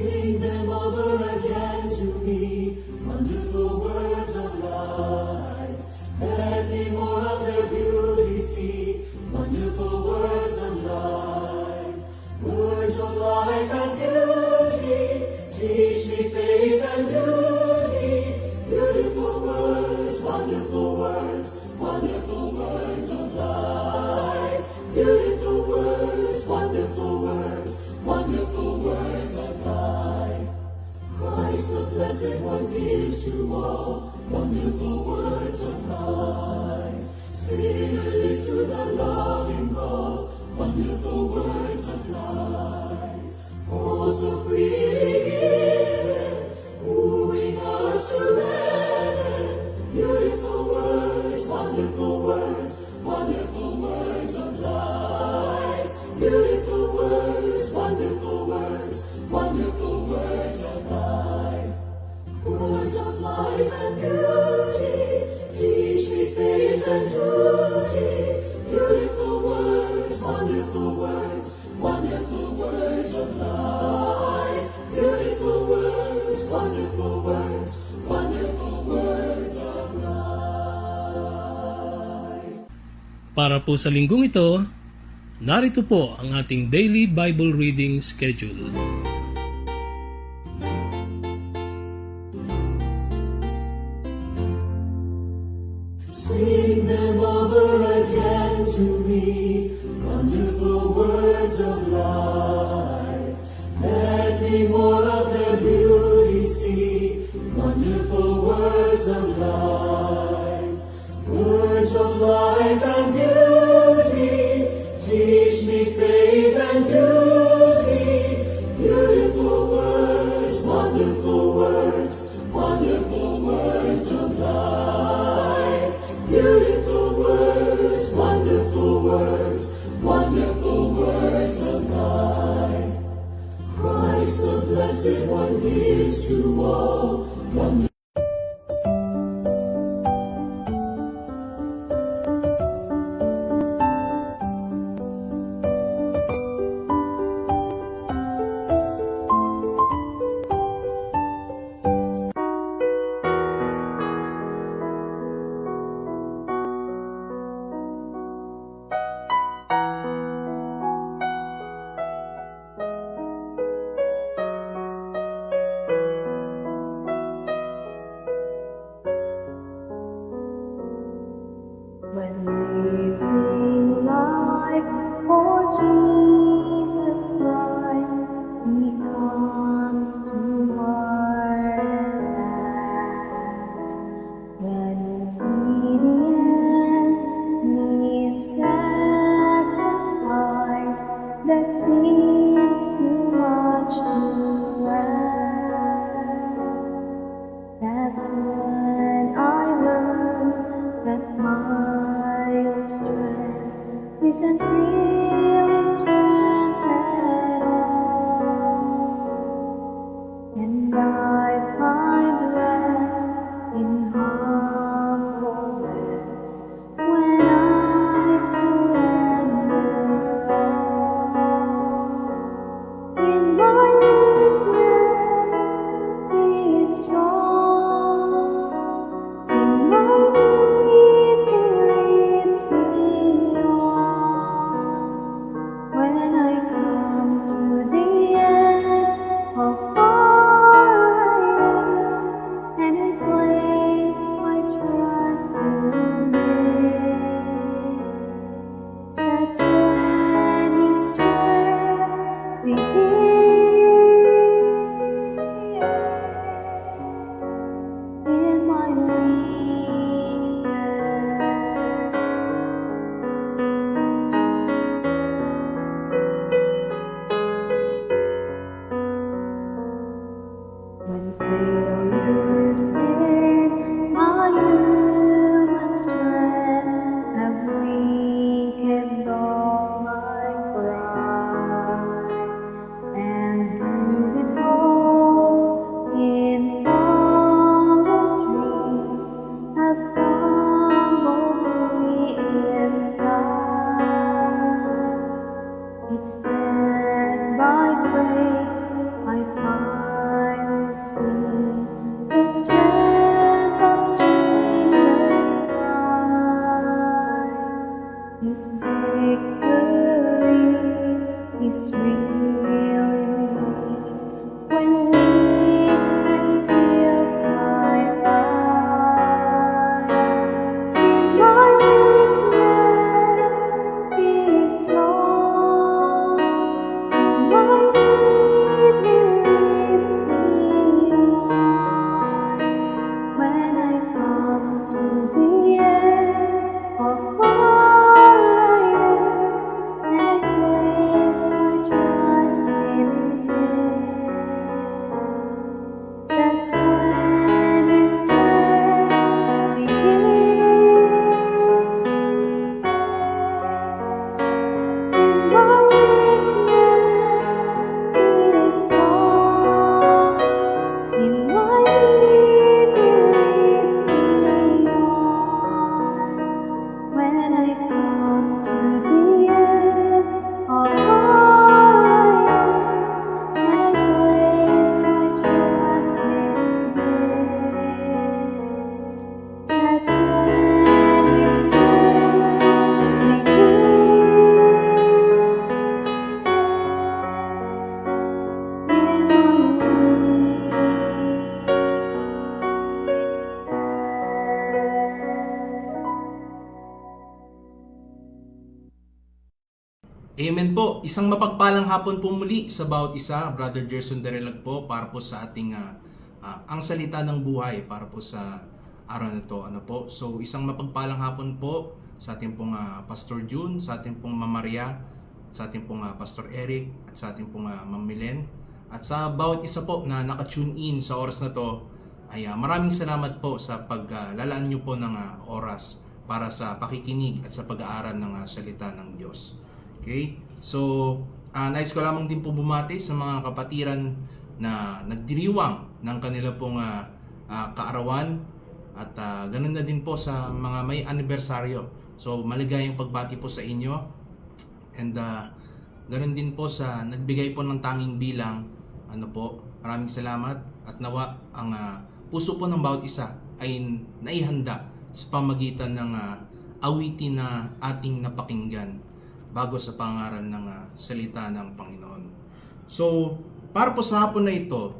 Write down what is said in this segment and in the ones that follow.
Sing them over again to me, wonderful words of life. Let me more of their beauty see, wonderful words of life. Words of life and beauty, teach me faith and duty. Beautiful words, wonderful words, wonderful words of life. Beautiful words, wonderful words, wonderful words of life. Christ the Blessed One gives to all wonderful words of life. Sinner listen to the loving call, wonderful words of life. Oh, so freely given, wooing us to heaven. Beautiful words, wonderful words, wonderful words of life. Beautiful words, wonderful words, wonderful words of life. Words of life and beauty, teach me faith and duty. Beautiful words, wonderful words, wonderful words of life. Beautiful words, wonderful words, wonderful words of life. Para po sa linggong ito, narito po ang ating daily Bible reading schedule. Sing them over again to me, wonderful words of life. Let me more of their beauty see, wonderful words of life. Words of life and beauty, teach me faith and duty. Beautiful words, wonderful words, wonderful words of life. Beautiful words, wonderful words, wonderful words of life. Christ the Blessed One gives to all wonderful. When living life for Jesus Christ, He comes to hearts. When obedience needs sacrifice, that seems too much to ask. That's when I learn that my strength isn't really strength at all, and I find rest in humbleness when I surrender all. In my weakness, He is strong. In my need, He leads me on. When I come to the end of far I am, and I place my trust in Him, that's when His strength begins. In my when failures in my human strength have weakened all my pride, and with hopes in fallen dreams have humbled me inside. It's then by grace I find is real in me. When weakness fills my life, in my weakness He is strong. In my need He leads me on. When I come to the end of all I am, and I place my trust in Him, that's when His strength begins. In my weakness He is strong. In my need He leads me on. When I come to the end of all I am, and I place my trust in Him, that's when His strength Amen po. Isang mapagpalang hapon po muli sa bawat isa. Brother Gerson Derilag po para po sa ating ang salita ng buhay para po sa araw na to. Ano po? So isang mapagpalang hapon po sa ating pong Pastor June, sa ating pong Mama Maria, sa ating pong Pastor Eric, at sa ating pong Ma'am Milen. At sa bawat isa po na naka-tune in sa oras na to, ay maraming salamat po sa paglalaan nyo po ng oras para sa pakikinig at sa pag-aaral ng salita ng Diyos. Okay? So, nais ko lamang din po bumati sa mga kapatiran na nagdiriwang ng kanila pong kaarawan at ganun na din po sa mga may anibersaryo. So, maligayang pagbati po sa inyo and ganun din po sa nagbigay po ng tanging bilang. Ano po, maraming salamat at nawa ang puso po ng bawat isa ay naihanda sa pamagitan ng awitin na ating napakinggan bago sa pangaral ng salita ng Panginoon. So, para po sa hapon na ito,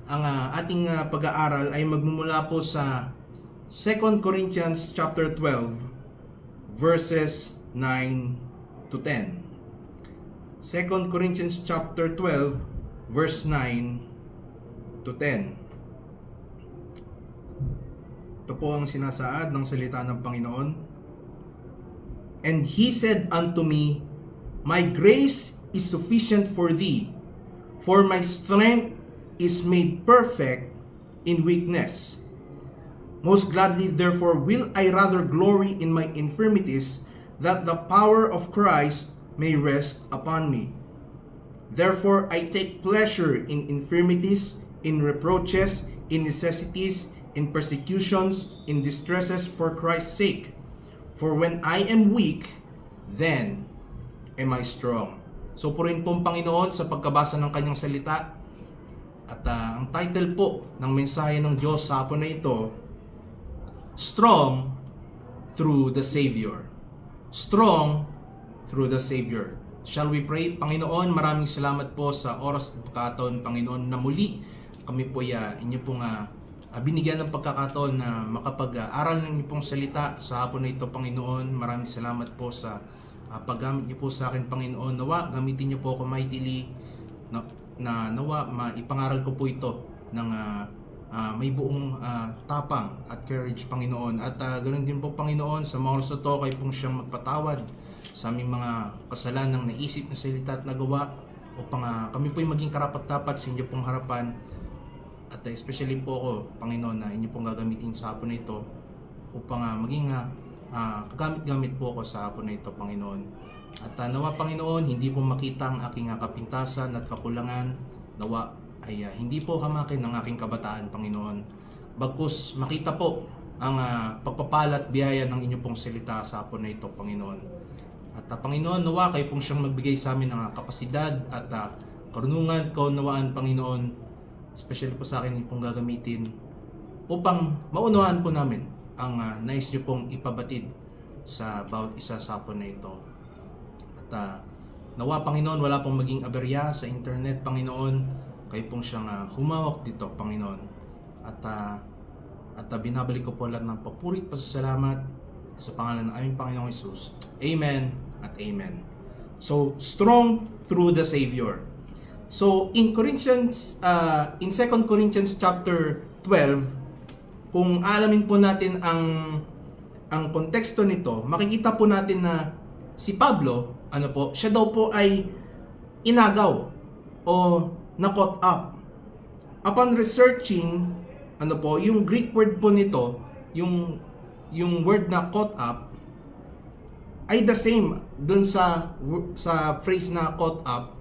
ang ating pag-aaral ay magmumula po sa 2 Corinthians chapter 12 verses 9 to 10. 2 Corinthians chapter 12 verse 9 to 10. Ito po ang sinasaad ng salita ng Panginoon. And he said unto me, My grace is sufficient for thee, for my strength is made perfect in weakness. Most gladly therefore will I rather glory in my infirmities, that the power of Christ may rest upon me. Therefore I take pleasure in infirmities, in reproaches, in necessities, in persecutions, in distresses for Christ's sake. For when I am weak, then am I strong. So purihin po ang Panginoon sa pagkabasa ng kanyang salita. At ang title po ng mensahe ng Diyos sa hapon na ito, Strong through the Savior. Strong through the Savior. Shall we pray? Panginoon, maraming salamat po sa oras at pagkakataon, Panginoon, na muli kami po inyo pong binigyan ng pagkakataon na makapag-aral ng inyong pong salita sa hapon na ito, Panginoon. Maraming salamat po sa paggamit niyo po sa akin, Panginoon. Nawa, gamitin niyo po ako mightily na nawa, ipangaral ko po ito ng may buong tapang at courage, Panginoon. At ganoon din po, Panginoon, sa mga oras na ito, kayo pong siyang magpatawad sa aming mga kasalanang naisip, na salita at nagawa upang kami po ay maging karapat-dapat sa inyo pong harapan. At especially po ako, Panginoon, na inyo pong gagamitin sa hapon na ito upang maging kagamit-gamit po ako sa hapon na ito, Panginoon. At nawa, Panginoon, hindi po makita ang aking kapintasan at kakulangan. Nawa ay hindi po hamakin ng aking kabataan, Panginoon. Bagkus makita po ang pagpapala at biyaya ng inyo pong salita sa hapon na ito, Panginoon. At Panginoon, nawa kayo pong siyang magbigay sa amin ng kapasidad at karunungan, kaunawaan, Panginoon. Especially po sa akin pong gagamitin upang maunawaan po namin ang nais nyo pong ipabatid sa bawat isa sa hapon na ito. At Nawa, Panginoon, wala pong maging aberya sa internet, Panginoon. Kayo pong siyang humawak dito, Panginoon. At binabalik ko po lahat ng papuri at pasasalamat sa pangalan ng aming Panginoong Hesus. Amen at amen. So, strong through the Savior. So, in 2 Corinthians chapter 12, kung alamin po natin ang konteksto nito, makikita po natin na si Pablo, siya daw po ay inagaw o na-caught up. Upon researching, yung Greek word po nito, yung word na caught up, ay the same dun sa phrase na caught up,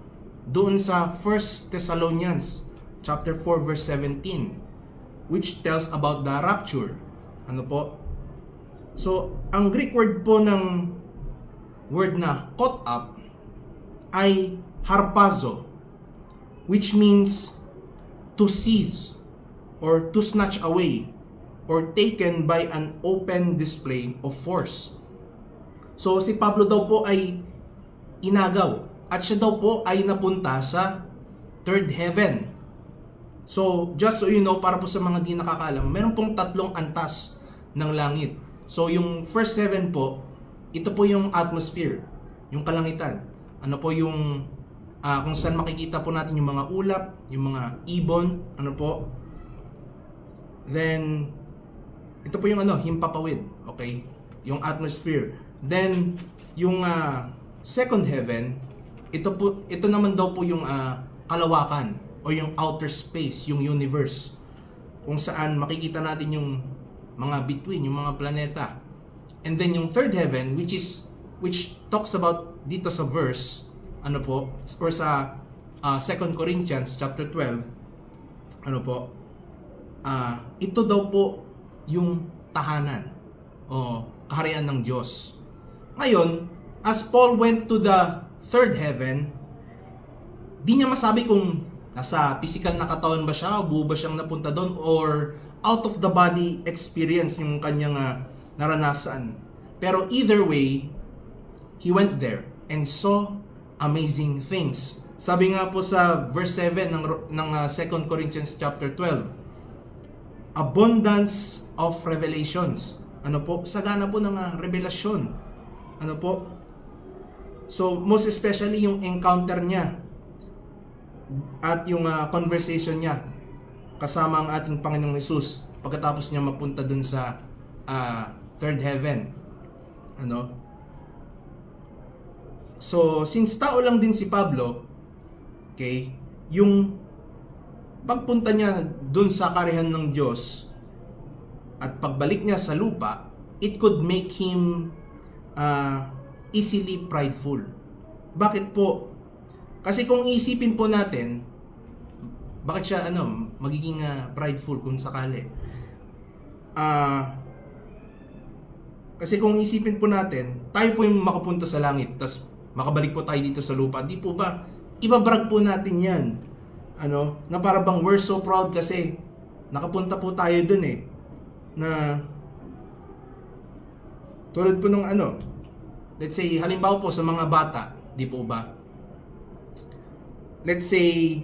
doon sa 1 Thessalonians chapter 4 verse 17, which tells about the rapture. So, ang Greek word po ng word na caught up ay harpazo, which means to seize or to snatch away or taken by an open display of force. So si Pablo daw po ay inagaw at siya daw po ay napunta sa third heaven. So just so you know, para po sa mga di nakakaalam, meron pong 3 antas ng langit. So yung first 7 po, ito po yung atmosphere, yung kalangitan. Yung kung saan makikita po natin yung mga ulap, yung mga ibon, Then ito po yung himpapawid, okay? Yung atmosphere. Then yung second heaven, ito naman daw po yung kalawakan o yung outer space, yung universe. Kung saan makikita natin yung mga between, yung mga planeta. And then yung third heaven, which talks about dito sa verse, or sa 2 Corinthians chapter 12, ito daw po yung tahanan o kaharian ng Diyos. Ngayon, as Paul went to the third heaven, di niya masabi kung nasa physical na katawan ba siya o buo ba siyang napunta doon, or out of the body experience yung kanyang naranasan. Pero either way, he went there and saw amazing things. Sabi nga po sa verse 7 ng 2 Corinthians chapter 12, abundance of revelations. Sagana po ng revelasyon. So most especially yung encounter niya at yung conversation niya kasama ang ating Panginoong Hesus pagkatapos niya mapunta dun sa third heaven. So since tao lang din si Pablo, okay, yung pagpunta niya dun sa kaharian ng Diyos at pagbalik niya sa lupa, it could make him easily prideful. Bakit po? Kasi kung isipin po natin, bakit siya magiging prideful kung sakali? Kasi kung isipin po natin, tayo po yung makapunta sa langit, tas makabalik po tayo dito sa lupa. Di po ba, ibabrag po natin yan. Na para bang we're so proud kasi nakapunta po tayo dun na tulad po nung let's say, halimbawa po sa mga bata, di po ba? Let's say,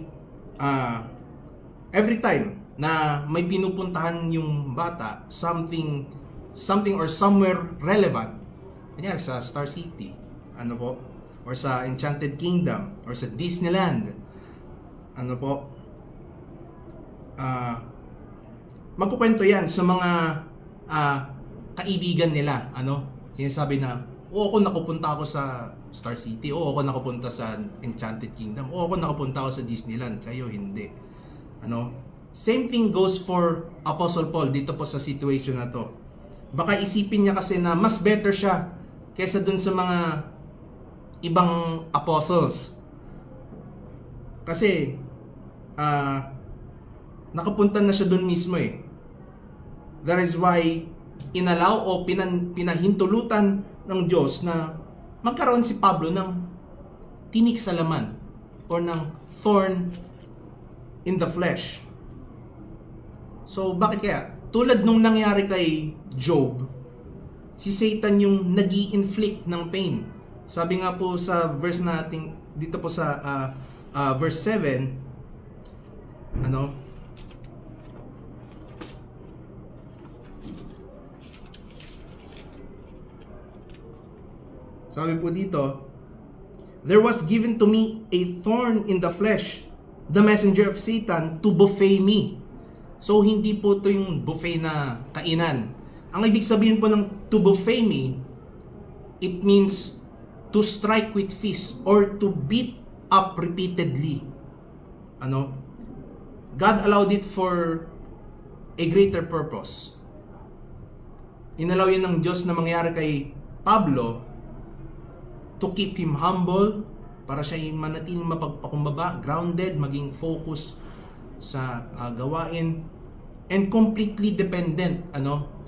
every time na may pinupuntahan yung bata, something or somewhere relevant, kanyari sa Star City, or sa Enchanted Kingdom, or sa Disneyland, magkukwento yan sa mga kaibigan nila, sinasabi na, ako nakupunta ako sa Star City, ako nakupunta sa Enchanted Kingdom, ako nakupunta ako sa Disneyland, kayo hindi. Same thing goes for Apostle Paul dito po sa situation na to. Baka isipin niya kasi na mas better siya kaysa dun sa mga ibang apostles. Kasi nakapunta na siya dun mismo That is why inalaw o pinahintulutan ng Diyos na magkaroon si Pablo ng tinik sa laman or ng thorn in the flesh. So bakit kaya? Tulad nung nangyari kay Job, si Satan yung nag-i-inflict ng pain Sabi nga po sa verse natin dito po sa verse 7, ano? Sabi po dito, there was given to me a thorn in the flesh, the messenger of Satan, to buffet me. So, hindi po ito yung buffet na kainan. Ang ibig sabihin po ng to buffet me, it means to strike with fists or to beat up repeatedly. Ano? God allowed it for a greater purpose. Inalaw yun ng Diyos na mangyari kay Pablo to keep him humble, para siya yung manatiling mapagpakumbaba, grounded, maging focus sa gawain, and completely dependent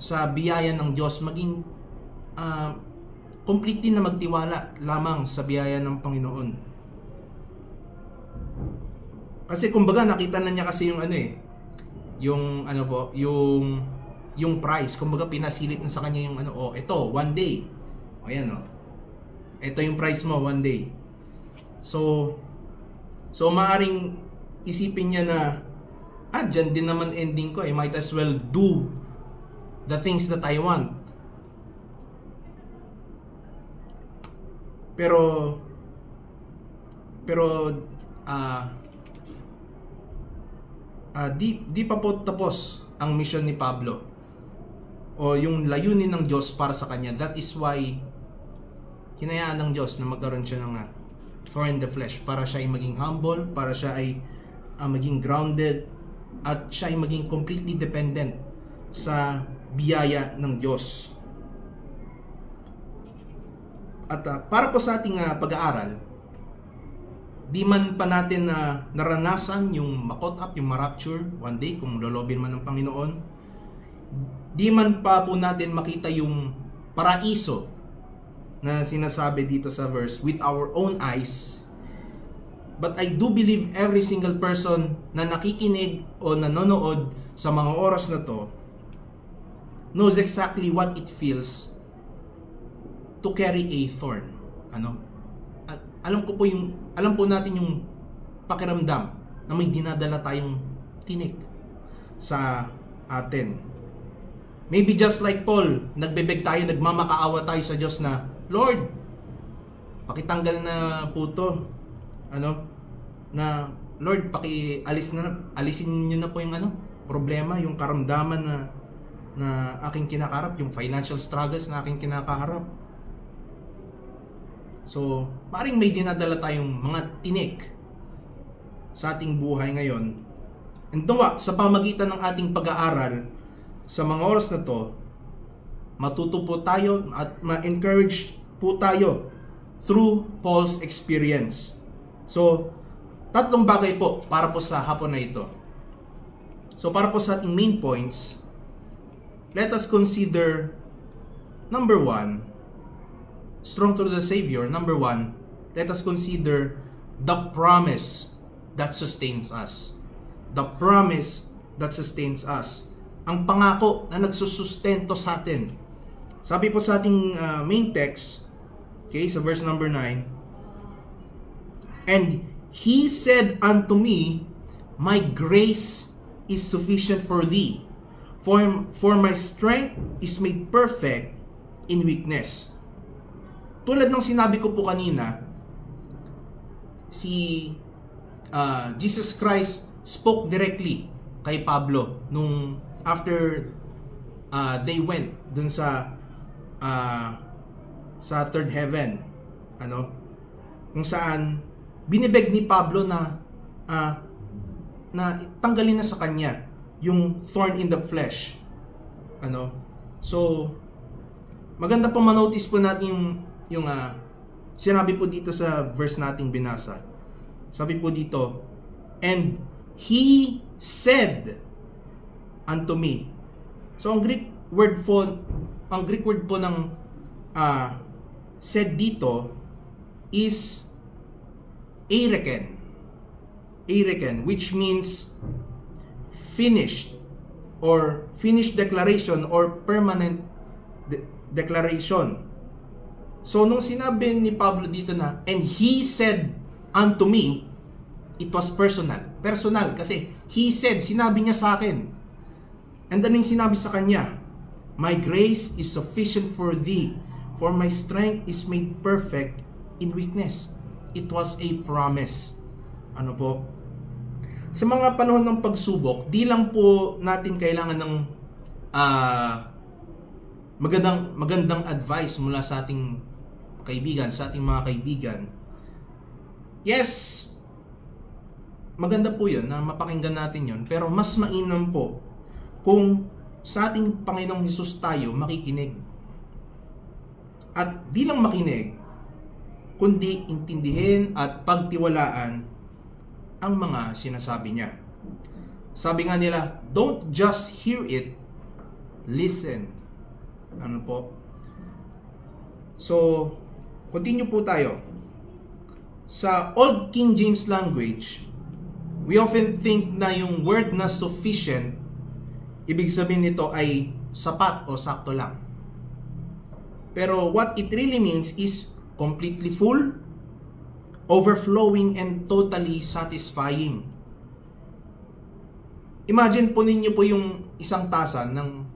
sa biyaya ng Diyos, maging completely na magtiwala lamang sa biyaya ng Panginoon. Kasi kumbaga nakita na niya kasi yung price, kumbaga pinasilip na sa kanya yung ito, one day. Ayan ito yung price mo, one day. So maaring isipin niya na dyan din naman ending ko, might as well do the things that I want. Pero di pa po tapos ang mission ni Pablo o yung layunin ng Diyos para sa kanya. That is why hinayaan ng Diyos na magkaroon siya ng thorn in the flesh, para siya ay maging humble, para siya ay maging grounded, at siya ay maging completely dependent sa biyaya ng Diyos. At para po sa ating pag-aaral, di man pa natin naranasan yung ma-caught up, yung ma-rapture one day, kung lolobin man ng Panginoon, di man pa po natin makita yung paraiso na sinasabi dito sa verse with our own eyes, but I do believe every single person na nakikinig o nanonood sa mga oras na to knows exactly what it feels to carry a thorn. Alam po natin yung pakiramdam na may dinadala tayong tinik sa atin. Maybe just like Paul, nagbebeg tayo, nagmamakaawa tayo sa Diyos na, Lord, pakitanggal na po to. Na Lord, alisin niyo na po yung problema, yung karamdaman na aking kinakarap, yung financial struggles na aking kinakaharap. So, maring may dinadala tayong mga tinik sa ating buhay ngayon. And sa pamagitan ng ating pag-aaral sa mga oras na to, matuto po tayo at ma-encourage po tayo through Paul's experience. So, tatlong bagay po para po sa hapon na ito. So, para po sa ating main points, let us consider number 1, strong through the Savior. Number 1, let us consider the promise that sustains us. The promise that sustains us. Ang pangako na nagsusustento sa atin. Sabi po sa ating main text, okay, sa verse number 9, and he said unto me, my grace is sufficient for thee, for my strength is made perfect in weakness. Tulad ng sinabi ko po kanina, si Jesus Christ spoke directly kay Pablo nung after they went dun sa third heaven, kung saan binibeg ni Pablo na tanggalin na sa kanya yung thorn in the flesh. So maganda po manotice po natin yung sinabi po dito sa verse nating binasa. Sabi po dito, and he said unto me. So ang Greek word po ng said dito is ereken, which means finished or finished declaration or permanent declaration. So nung sinabi ni Pablo dito na, and he said unto me, it was personal. Personal kasi he said, sinabi niya sa akin. And then yung sinabi sa kanya, my grace is sufficient for thee, for my strength is made perfect in weakness. It was a promise. Ano po? Sa mga panahon ng pagsubok, di lang po natin kailangan ng magandang advice mula sa ating kaibigan, sa ating mga kaibigan. Yes, maganda po yun na mapakinggan natin yun, pero mas mainam po kung sa ating Panginoong Hesus tayo makikinig. At di lang makinig, kundi intindihin at pagtiwalaan ang mga sinasabi niya. Sabi nga nila, don't just hear it, listen. Ano po? So, continue po tayo. Sa Old King James language, we often think na yung word na sufficient, ibig sabihin nito ay sapat o sakto lang. Pero what it really means is completely full, overflowing, and totally satisfying. Imagine po ninyo po yung isang tasa ng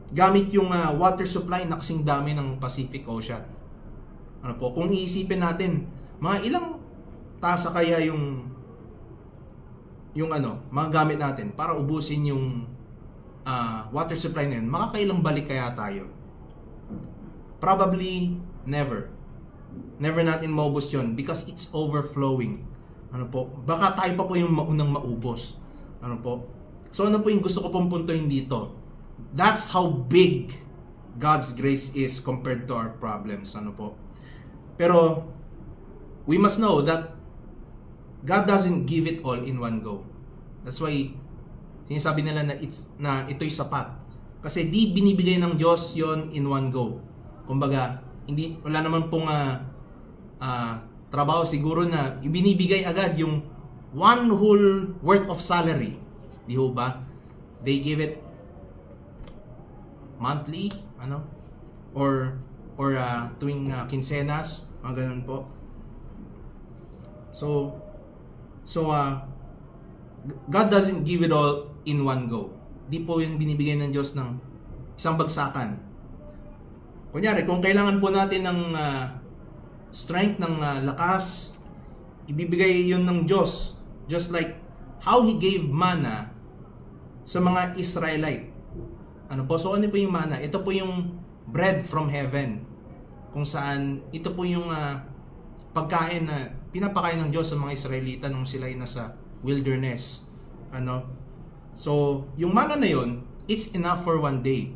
gamit yung water supply na kasing dami ng Pacific Ocean. Ano po, kung iisipin natin, mga ilang tasa kaya yung mga gamit natin para ubusin yung water supply na yun, makakailang balik kaya tayo? Probably never. Never natin maubos yun because it's overflowing. Ano po? Baka tayo pa po yung maunang maubos. Ano po? So ano po yung gusto ko pong puntuin dito? That's how big God's grace is compared to our problems. Ano po? Pero we must know that God doesn't give it all in one go. That's why sinasabi nila na ito'y sapat. Kasi di binibigay ng Diyos yon in one go. Kumbaga, wala naman pong trabaho siguro na ibinibigay agad yung one whole worth of salary. Di ho ba? They give it monthly, or tuwing quincenas, mga ganun po. So God doesn't give it all in one go. Di po yung binibigay ng Diyos ng isang bagsakan. Kunyari, kung kailangan po natin ng strength, ng lakas, ibibigay yun ng Diyos. Just like how He gave manna sa mga Israelite. Ano po? So ano po yung manna? Ito po yung bread from heaven. Kung saan, ito po yung pagkain na pinapakain ng Diyos sa mga Israelita nung sila ay nasa wilderness. So, yung manna na yun, it's enough for one day.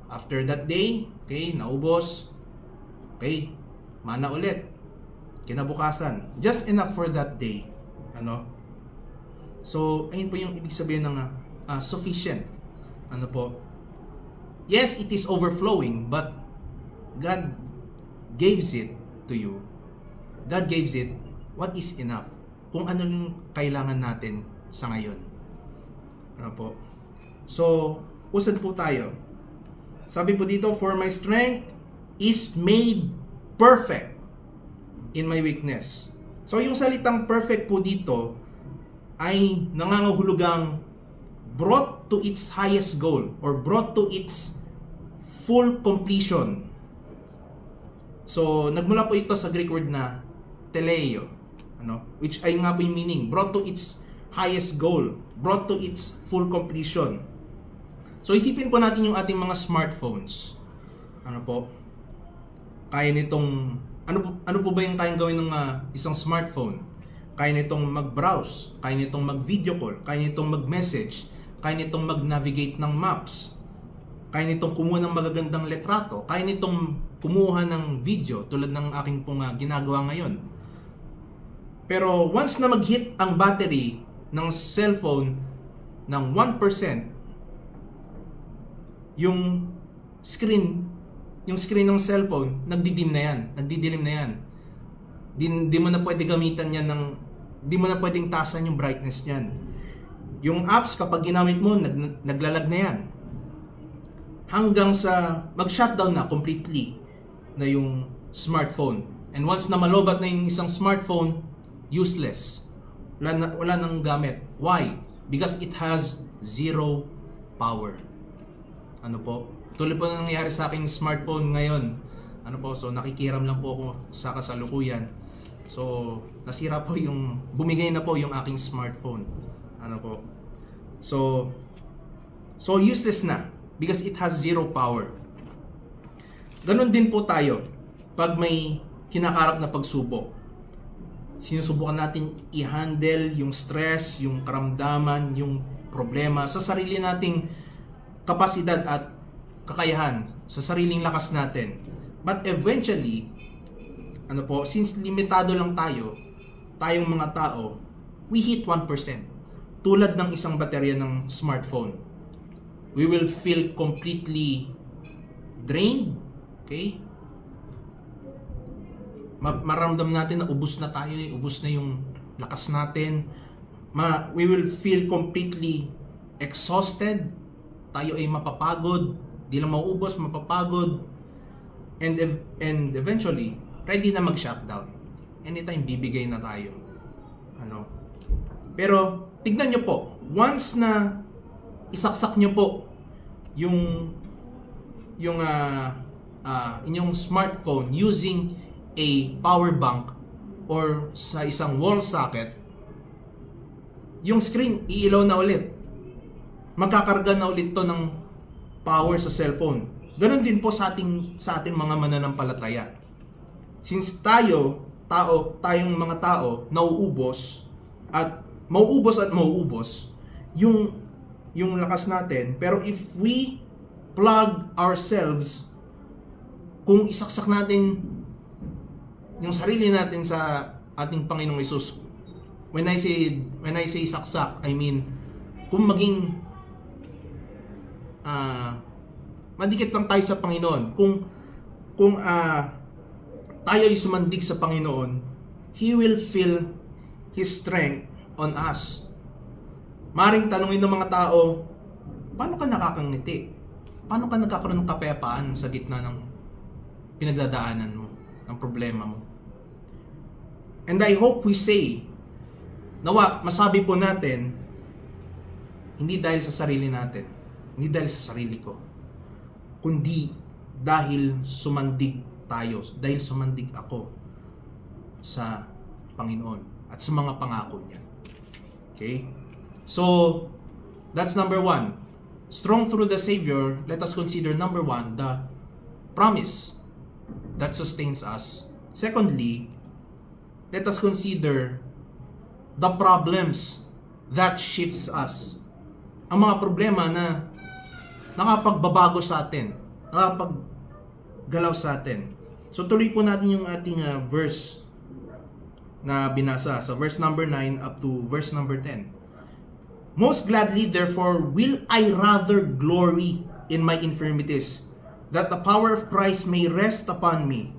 After that day, okay, naubos. Okay, mana ulit. Kinabukasan, just enough for that day. So, ayun po yung ibig sabihin ng sufficient. Yes, it is overflowing, but God gives it to you. God gives it what is enough. Kung ano yung kailangan natin sa ngayon. So, usad po tayo. Sabi po dito, for my strength is made perfect in my weakness. So yung salitang perfect po dito ay nangangahulugang brought to its highest goal or brought to its full completion. So nagmula po ito sa Greek word na teleio, which ay nga po yung meaning, brought to its highest goal, brought to its full completion. So isipin po natin yung ating mga smartphones. Kaya nitong ano po ba yung kayang gawin ng isang smartphone? Kaya nitong mag-browse, kaya nitong mag-video call, kaya nitong mag-message, kaya nitong mag-navigate ng maps, kaya nitong kumuha ng magagandang letrato, kaya nitong kumuha ng video tulad ng aking pong ginagawa ngayon. Pero once na mag-hit ang battery ng cellphone ng 1%, yung screen ng cellphone, nagdidilim na yan. Di mo na pwede gamitan yan di mo na pwedeng tasan yung brightness niyan. Yung apps, kapag ginamit mo, naglalag na yan. Hanggang sa mag-shutdown na completely na yung smartphone. And once na malobat na yung isang smartphone, useless. Wala nang gamit. Why? Because it has zero power. Ano po? Tuloy po na nangyayari sa aking smartphone ngayon. Ano po? So nakikiram lang po ako sa kasalukuyan. So nasira po bumigay na po yung aking smartphone. Ano po? So useless na because it has zero power. Ganon din po tayo pag may kinakarap na pagsubok. Sinusubukan natin i-handle yung stress, yung karamdaman, yung problema sa sarili nating kapasidad at kakayahan, sa sariling lakas natin. But eventually, ano po, since limitado lang tayong mga tao, we hit 1%. Tulad ng isang baterya ng smartphone. We will feel completely drained, okay? Maramdam natin na ubos na tayo, ubos na yung lakas natin. We will feel completely exhausted. Tayo ay mapapagod, di lang mauubos, mapapagod. And eventually, ready na mag-shutdown. Anytime bibigay na tayo. Ano? Pero tignan nyo po, once na isaksak nyo po yung inyong smartphone using a power bank or sa isang wall socket, yung screen iilaw na ulit. Magkakarga na ulit to ng power sa cellphone. Ganon din po sa ating mga mananampalataya. Since tayong mga tao mauubos yung lakas natin, pero if we plug ourselves, kung isaksak natin yung sarili natin sa ating Panginoong Hesus. When I say saksak, I mean kung maging madikit lang tayo sa Panginoon. Kung tayo ay sumandig sa Panginoon, He will feel His strength on us. Maring tanungin ng mga tao, paano ka nakakangiti? Paano ka nagkakaroon ng kapayapaan sa gitna ng pinagdadaanan mo, ng problema mo? And I hope we say, masabi po natin, hindi dahil sa sarili natin, hindi dahil sa sarili ko, kundi dahil sumandig tayo, dahil sumandig ako sa Panginoon at sa mga pangako niya. Okay? So, that's number 1. Strong through the Savior, let us consider number 1, the promise that sustains us. Secondly, let us consider the problems that shifts us. Ang mga problema na nakapagbabago sa atin, nakapaggalaw sa atin. So tuloy po natin yung ating verse na binasa sa verse number 9 up to verse number 10. Most gladly, therefore, will I rather glory in my infirmities, that the power of Christ may rest upon me.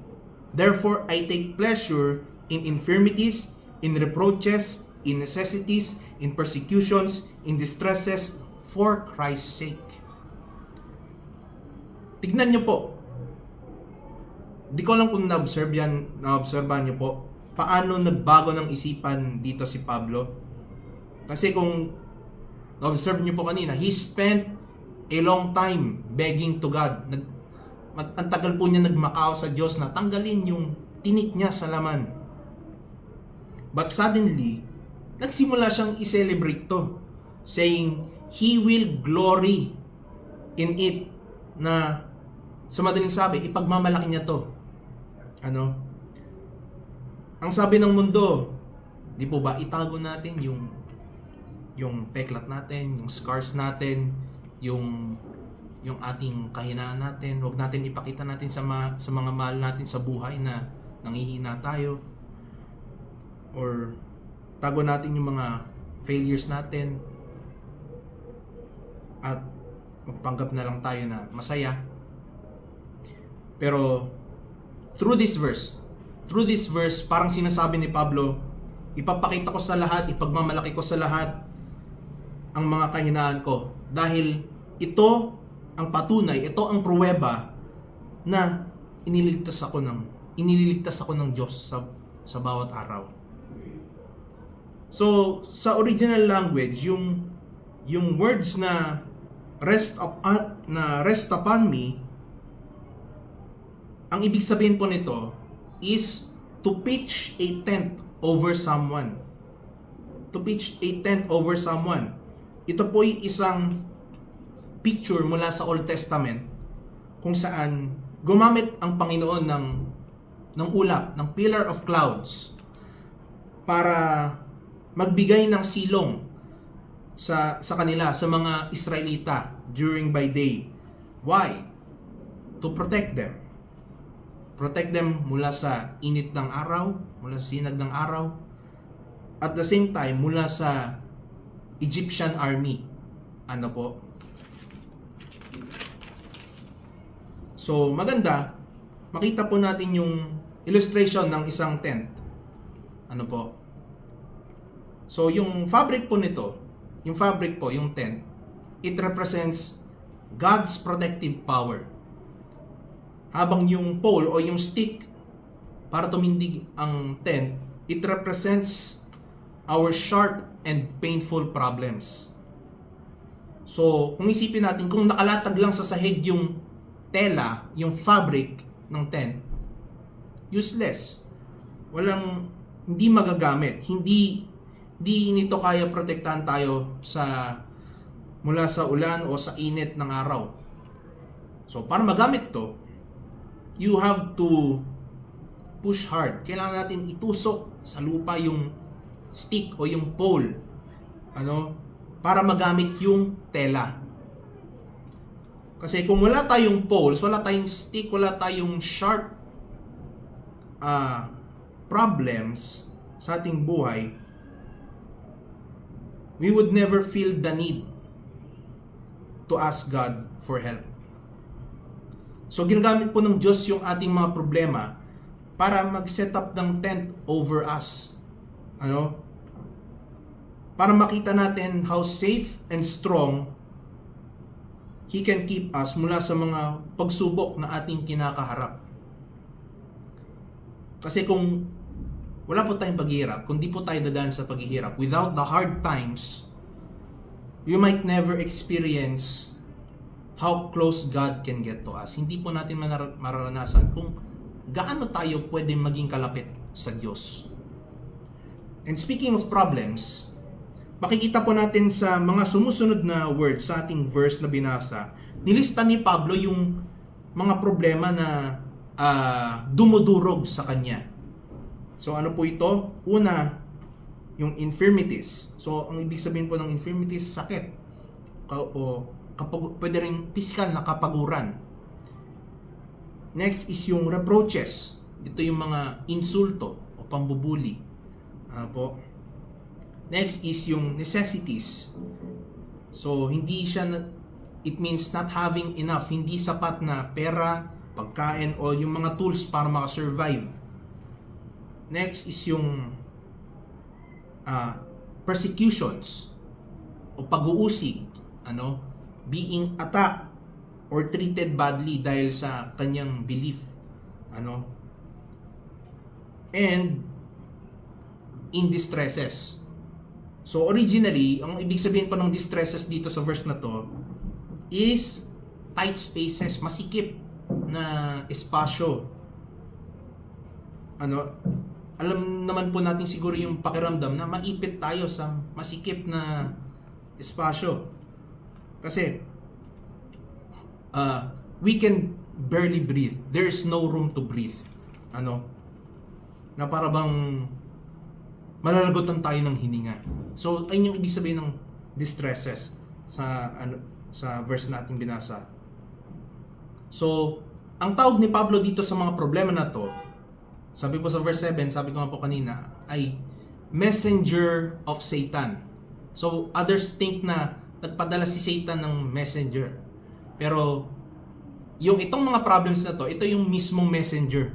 Therefore, I take pleasure in infirmities, in reproaches, in necessities, in persecutions, in distresses, for Christ's sake. Tignan nyo po. Di ko lang kung na-obserbahan nyo po, paano nagbago ng isipan dito si Pablo. Kasi kung na-observe nyo po kanina, he spent a long time begging to God. Ang tagal po niya nagmakao sa Diyos na tanggalin yung tinik niya sa laman. But suddenly, nagsimula siyang i-celebrate to, saying, He will glory in it, na sa madaling sabi, ipagmamalaki niya to. Ano? Ang sabi ng mundo, di po ba, itago natin yung peklat natin, yung scars natin, yung ating kahinaan natin. Huwag natin ipakita natin sa mga mahal natin sa buhay na nangihina tayo. Or tago natin yung mga failures natin. At magpanggap na lang tayo na masaya. Pero through this verse, parang sinasabi ni Pablo, ipapakita ko sa lahat, ipagmamalaki ko sa lahat ang mga kahinaan ko. Dahil ito ang patunay, ito ang pruweba na iniligtas ako ng inililigtas ako ng Diyos sa bawat araw. So, sa original language, yung words na rest upon me, ang ibig sabihin po nito is to pitch a tent over someone. To pitch a tent over someone. Ito po ay isang picture mula sa Old Testament kung saan gumamit ang Panginoon ng ulap, ng pillar of clouds para magbigay ng silong sa kanila, sa mga Israelita during by day. Why? To protect them. Protect them mula sa init ng araw, mula sa sinag ng araw, at the same time mula sa Egyptian army. Ano po? So, maganda, makita po natin yung illustration ng isang tent. Ano po? So, yung fabric po nito, yung tent, it represents God's protective power. Habang yung pole o yung stick para tumindig ang tent, it represents our sharp and painful problems. So, kung isipin natin, kung nakalatag lang sa sahig yung tela, yung fabric ng tent, useless. Hindi magagamit. Hindi nito kaya protektahan tayo mula sa ulan o sa init ng araw. So, para magamit to, you have to push hard. Kailangan natin itusok sa lupa yung stick o yung pole, para magamit yung tela. Kasi kung wala tayong poles, wala tayong stick, wala tayong sharp problems sa ating buhay, we would never feel the need to ask God for help. So, ginagamit po ng Diyos yung ating mga problema para mag-set up ng tent over us. Para makita natin how safe and strong He can keep us mula sa mga pagsubok na ating kinakaharap. Kasi kung wala po tayong paghihirap, kung di po tayo dadaan sa paghihirap, without the hard times, you might never experience how close God can get to us. Hindi po natin mararanasan kung gaano tayo pwede maging kalapit sa Diyos. And speaking of problems, makikita po natin sa mga sumusunod na words sa ating verse na binasa, nilista ni Pablo yung mga problema na dumudurog sa kanya. So ano po ito? Una, yung infirmities. So ang ibig sabihin po ng infirmities, sakit. Pwede rin physical na kapaguran. Next is yung reproaches. Ito yung mga insulto o pambubuli. Next is yung necessities. So it means not having enough, hindi sapat na pera, pagkain o yung mga tools para makasurvive. Next is yung persecutions o pag-uusig, being attacked or treated badly dahil sa kanyang belief, and in distresses. So originally, ang ibig sabihin pa ng distresses dito sa verse na to is tight spaces, masikip na espasyo. Alam naman po natin siguro yung pakiramdam na maipit tayo sa masikip na espasyo. Kasi we can barely breathe. There is no room to breathe. Na para bang malalagotan tayo ng hininga. So, ayun yung ibig sabihin ng distresses sa verse natin binasa. So, ang tawag ni Pablo dito sa mga problema na to, sabi po sa verse 7, sabi ko nga po kanina, ay messenger of Satan. So, others think na nagpadala si Satan ng messenger. Pero, yung itong mga problems na to, ito yung mismong messenger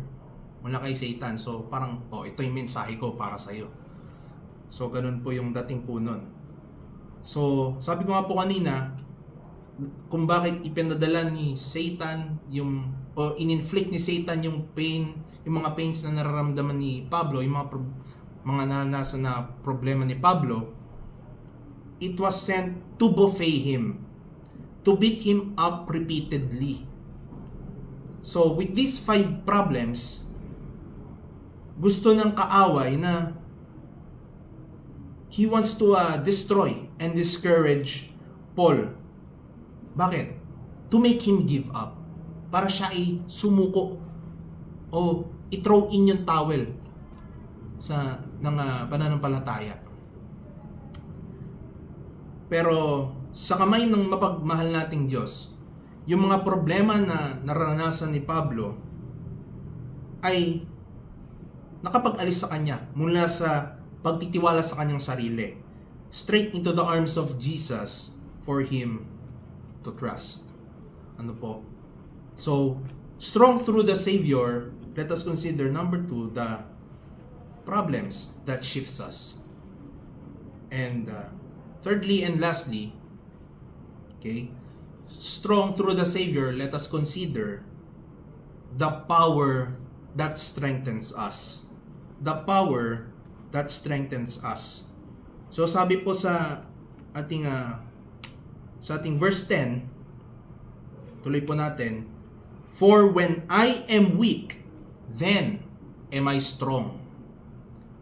mula kay Satan. So, parang, ito yung mensahe ko para sa'yo. So, ganun po yung dating po nun. So, sabi ko nga po kanina, kung bakit ipinadala ni Satan o ininflict ni Satan yung pain, yung mga pains na nararamdaman ni Pablo, yung mga naranasan na problema ni Pablo. It was sent to buffet him, to beat him up repeatedly. So with these 5 problems, gusto ng kaaway na he wants to destroy and discourage Paul. Bakit? To make him give up. Para siya ay sumuko o i-throw in yung towel ng pananampalataya. Pero sa kamay ng mapagmahal nating Diyos, yung mga problema na naranasan ni Pablo ay nakapag-alis sa kanya mula sa pagtitiwala sa kanyang sarili, straight into the arms of Jesus for him to trust. Ano po? So, strong through the Savior, let us consider number 2, the problems that shifts us. And thirdly and lastly, okay, strong through the Savior, let us consider the power that strengthens us. The power that strengthens us. So sabi po sa ating verse 10, tuloy po natin, for when I am weak, then am I strong.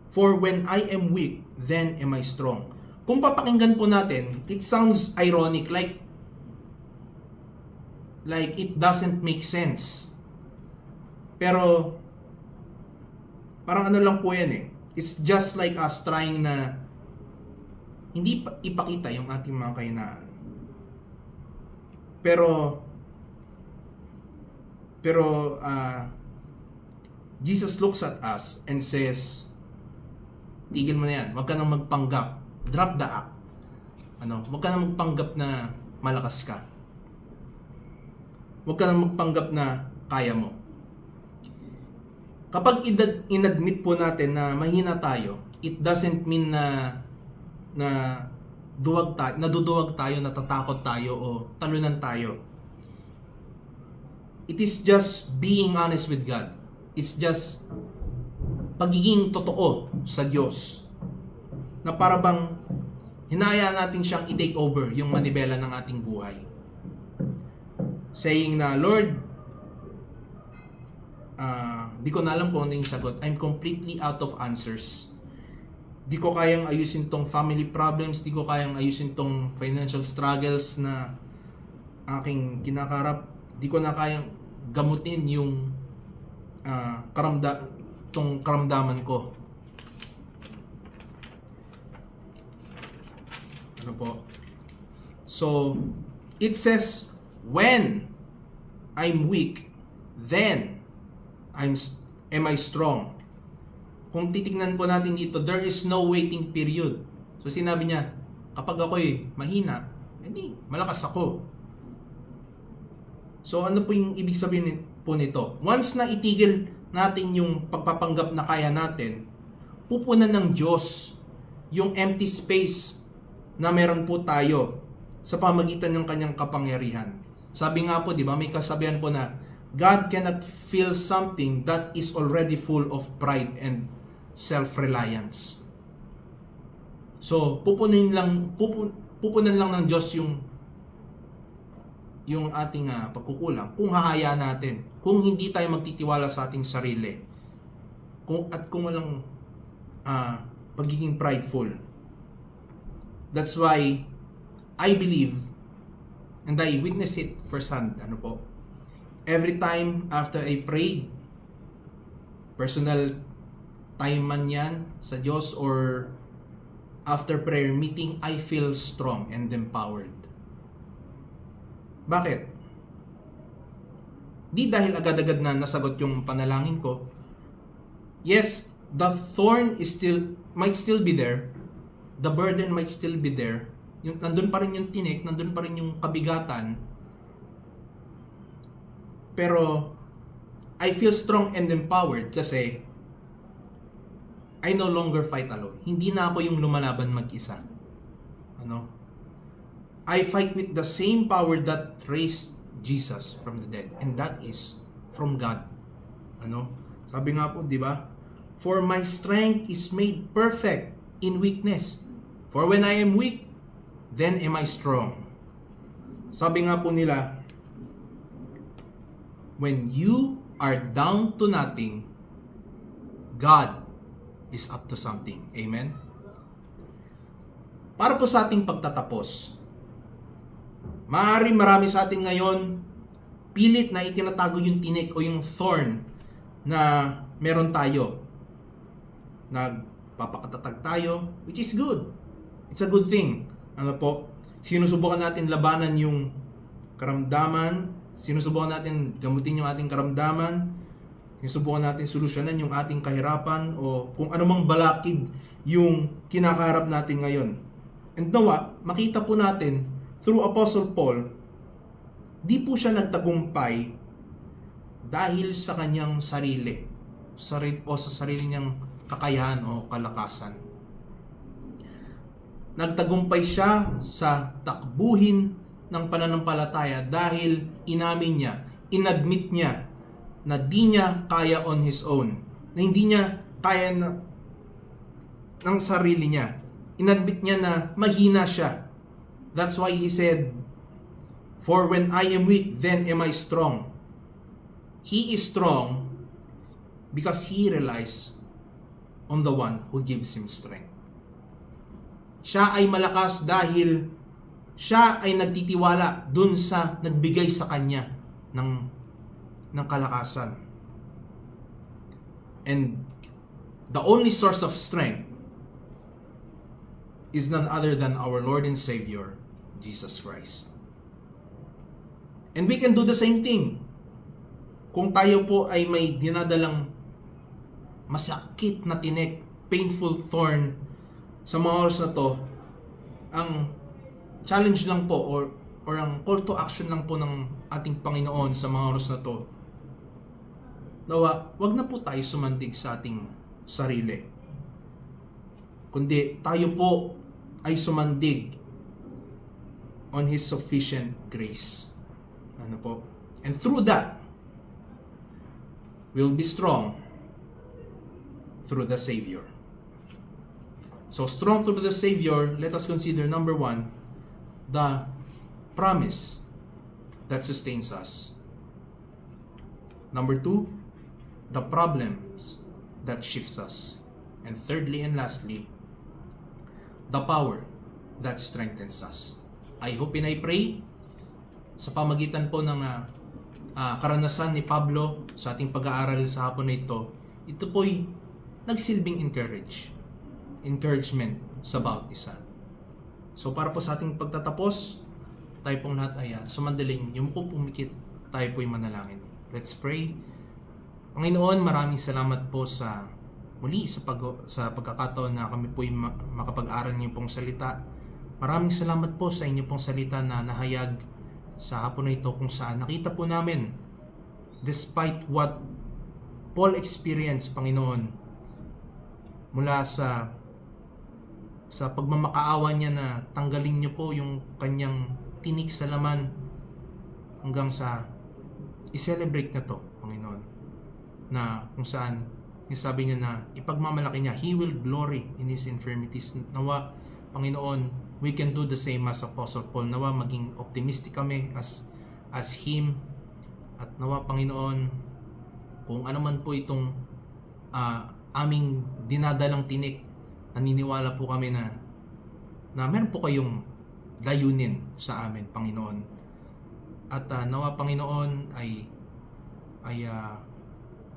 For when I am weak, then am I strong. Kung papakinggan po natin, it sounds ironic, like it doesn't make sense. Pero parang ano lang po yan eh. It's just like us trying na hindi ipakita yung ating mga kahinaan. Pero Jesus looks at us and says, tigil mo na yan, huwag ka nang magpanggap, drop the act. Huwag ka nang magpanggap na malakas ka. Huwag ka nang magpanggap na kaya mo. Kapag inadmit po natin na mahina tayo, it doesn't mean na naduduwag tayo, natatakot tayo o talunan tayo. It is just being honest with God. It's just pagiging totoo sa Diyos. Na para bang hinayaan natin siyang i-take over yung manibela ng ating buhay. Saying na, Lord, di ko na alam kung ano yung sagot. I'm completely out of answers. Di ko kayang ayusin tong family problems, di ko kayang ayusin tong financial struggles na aking kinakarap. Di ko na kayang gamutin yung karamdaman ko. Ano po? So, it says, when I'm weak, then am I strong. Kung titignan po natin dito, there is no waiting period. So sinabi niya, kapag ako'y mahina, hindi, malakas ako. So ano po yung ibig sabihin po nito? Once na itigil natin yung pagpapanggap na kaya natin, pupunan ng Diyos yung empty space na meron po tayo sa pamagitan ng kanyang kapangyarihan. Sabi nga po, di ba, may kasabihan po na God cannot fill something that is already full of pride and self-reliance. So, pupunan lang ng Diyos yung ating pagkukulang kung hahayaan natin, kung hindi tayo magtitiwala sa ating sarili, kung walang pagiging prideful. That's why I believe and I witness it firsthand. Every time after I prayed, personal time man yan sa Diyos or after prayer meeting, I feel strong and empowered. Bakit? Di dahil agad-agad na nasagot yung panalangin ko. Yes, the thorn might still be there. The burden might still be there. Nandun pa rin yung tinik, nandun pa rin yung kabigatan. Pero I feel strong and empowered kasi I no longer fight alone. Hindi na ako yung lumalaban mag-isa. I fight with the same power that raised Jesus from the dead, and that is from God. Ano? Sabi nga po, di ba? For my strength is made perfect in weakness. For when I am weak, then am I strong. Sabi nga po nila, when you are down to nothing, God is up to something. Amen? Para po sa ating pagtatapos, marami sa atin ngayon pilit na itinatago yung tinik o yung thorn na meron tayo. Nagpapakatatag tayo, which is good. It's a good thing. Ano po? Sinusubukan natin labanan yung karamdaman, sinusubukan natin gamutin yung ating karamdaman, sinusubukan natin solusyonan yung ating kahirapan o kung anumang balakid yung kinakaharap natin ngayon. And nawa, makita po natin through Apostle Paul, di po siya nagtagumpay dahil sa kanyang sarili o sa sarili niyang kakayahan o kalakasan. Nagtagumpay siya sa takbuhin ng pananampalataya dahil inamin niya, inadmit niya na di niya kaya on his own, na hindi niya kaya ng sarili niya. Inadmit niya na mahina siya. That's why he said, for when I am weak, then am I strong. He is strong because he relies on the one who gives him strength. Siya ay malakas dahil siya ay nagtitiwala dun sa nagbigay sa kanya ng kalakasan. And the only source of strength is none other than our Lord and Savior, Jesus Christ. And we can do the same thing. Kung tayo po ay may dinadalang masakit na tinik, painful thorn sa mga oras na to, ang challenge lang po or ang call to action lang po ng ating Panginoon sa mga oras na to, nawa, wag na po tayo sumandig sa ating sarili. Kundi tayo po ay sumandig on His sufficient grace. Ano po? And through that, we'll be strong through the Savior. So strong through the Savior, let us consider number 1, the promise that sustains us. Number 2, the problems that shifts us. And thirdly and lastly, the power that strengthens us. I hope and I pray sa pamagitan po ng karanasan ni Pablo sa ating pag-aaral sa hapon na ito po'y nagsilbing encouragement sa bawat isa. So para po sa ating pagtatapos, tayo pong lahat ay sumandaling, yumuko pumikit, tayo po'y manalangin. Let's pray. Panginoon, maraming salamat po sa muli sa pagkakataon na kami po'y makapag-aral niyo pong salita. Maraming salamat po sa inyo pong salita na nahayag sa hapon na ito kung saan nakita po namin, despite what Paul experienced, Panginoon, mula sa pagmamakaawa niya na tanggalin niyo po yung kanyang tinik sa laman hanggang sa i-celebrate na to, Panginoon, na kung saan yung sabi niya na ipagmamalaki niya, He will glory in His infirmities. Nawa, Panginoon, we can do the same as Apostle Paul. Nawa, maging optimistic kami as him. At nawa, Panginoon, kung ano man po itong aming dinadalang tinik, naniniwala po kami na meron po kayong layunin sa amin, Panginoon. At nawa, Panginoon, ay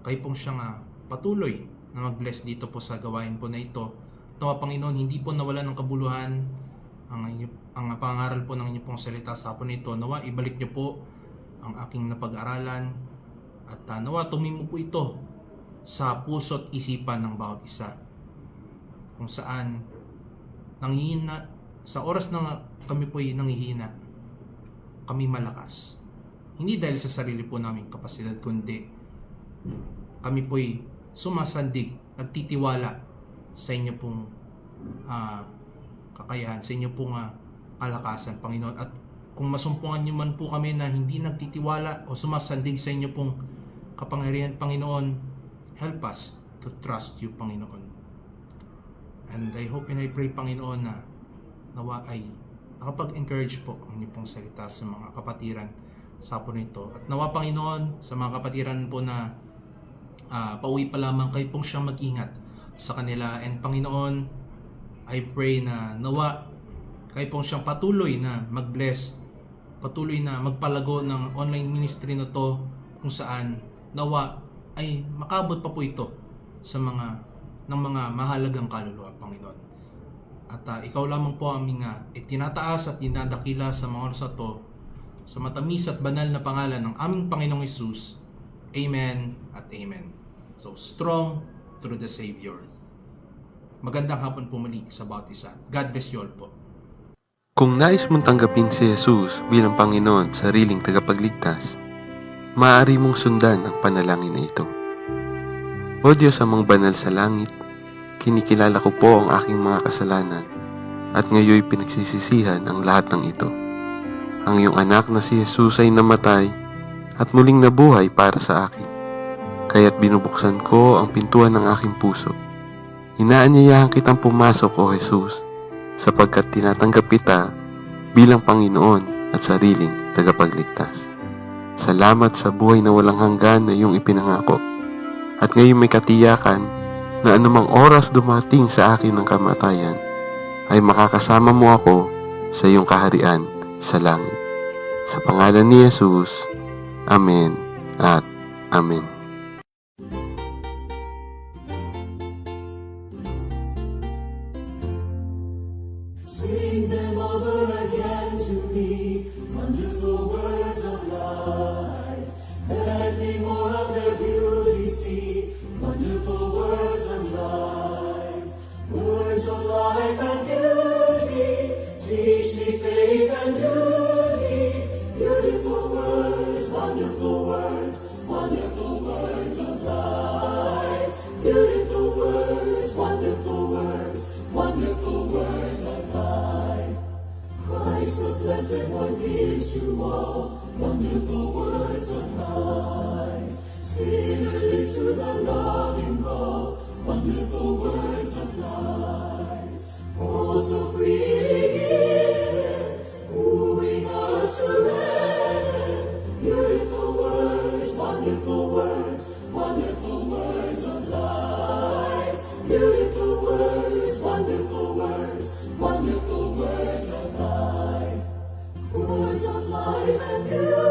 kayo pong siyang patuloy na mag-bless dito po sa gawain po na ito. Nawa, Panginoon, hindi po nawala ng kabuluhan ang pangaral po ng inyong pong salita sa hapon nito. Nawa, ibalik niyo po ang aking napag-aralan at nawa, tumimo po ito sa puso at isipan ng bawat isa, kung saan nanghihina sa oras na kami po'y nanghihina, kami malakas, hindi dahil sa sarili po naming kapasidad, kundi kami po'y sumasandig, nagtitiwala sa inyo pong kakayahan, sa inyo pong kalakasan, Panginoon. At kung masumpungan niyo man po kami na hindi nagtitiwala o sumasandig sa inyo pong kapangyarihan, Panginoon, help us to trust you, Panginoon. And I hope and I pray, Panginoon, na nawa ay nakapag-encourage po ang inyong pong salita sa mga kapatiran sa hapon nito. At nawa, Panginoon, sa mga kapatiran po na pauwi pa lamang, kayo pong siyang mag-ingat sa kanila. And Panginoon, I pray na nawa kayo pong siyang patuloy na mag-bless, patuloy na magpalago ng online ministry na to, kung saan nawa ay makabot pa po ito sa ng mga mahalagang kaluluwa, Panginoon. At ikaw lamang po aming itinataas at dinadakila sa mga oras na to, sa matamis at banal na pangalan ng aming Panginoong Hesus. Amen at amen. So, strong through the Savior. Magandang hapon po muli sa bawat isa. God bless you all po. Kung nais mong tanggapin si Jesus bilang Panginoon at sariling tagapagligtas, maaari mong sundan ang panalangin na ito. O Diyos amang banal sa langit, kinikilala ko po ang aking mga kasalanan at ngayoy pinagsisisihan ang lahat ng ito. Ang iyong anak na si Jesus ay namatay at muling nabuhay para sa akin. Kaya't binubuksan ko ang pintuan ng aking puso. Inaanyayahan kitang pumasok, O Jesus, sapagkat tinatanggap kita bilang Panginoon at sariling tagapagligtas. Salamat sa buhay na walang hanggan na iyong ipinangako. At ngayon may katiyakan na anumang oras dumating sa akin ng kamatayan, ay makakasama mo ako sa iyong kaharian sa langit. Sa pangalan ni Jesus, Amen at Amen. Sing them over again to me, wonderful words of life. Let me more of their beauty see, wonderful words of life. Words of life and beauty, teach me faith and duty. Beautiful words, wonderful words, wonderful words of life. Beautiful words, wonderful words, wonderful words of life. Christ the Blessed One gives to all wonderful words of life. Sinner list to the loving call, wonderful words of life. Oh, so freely given, wooing us to heaven. Beautiful words, wonderful words, wonderful words of life. Beautiful words, wonderful words, wonderful words of life. Words of life and beauty.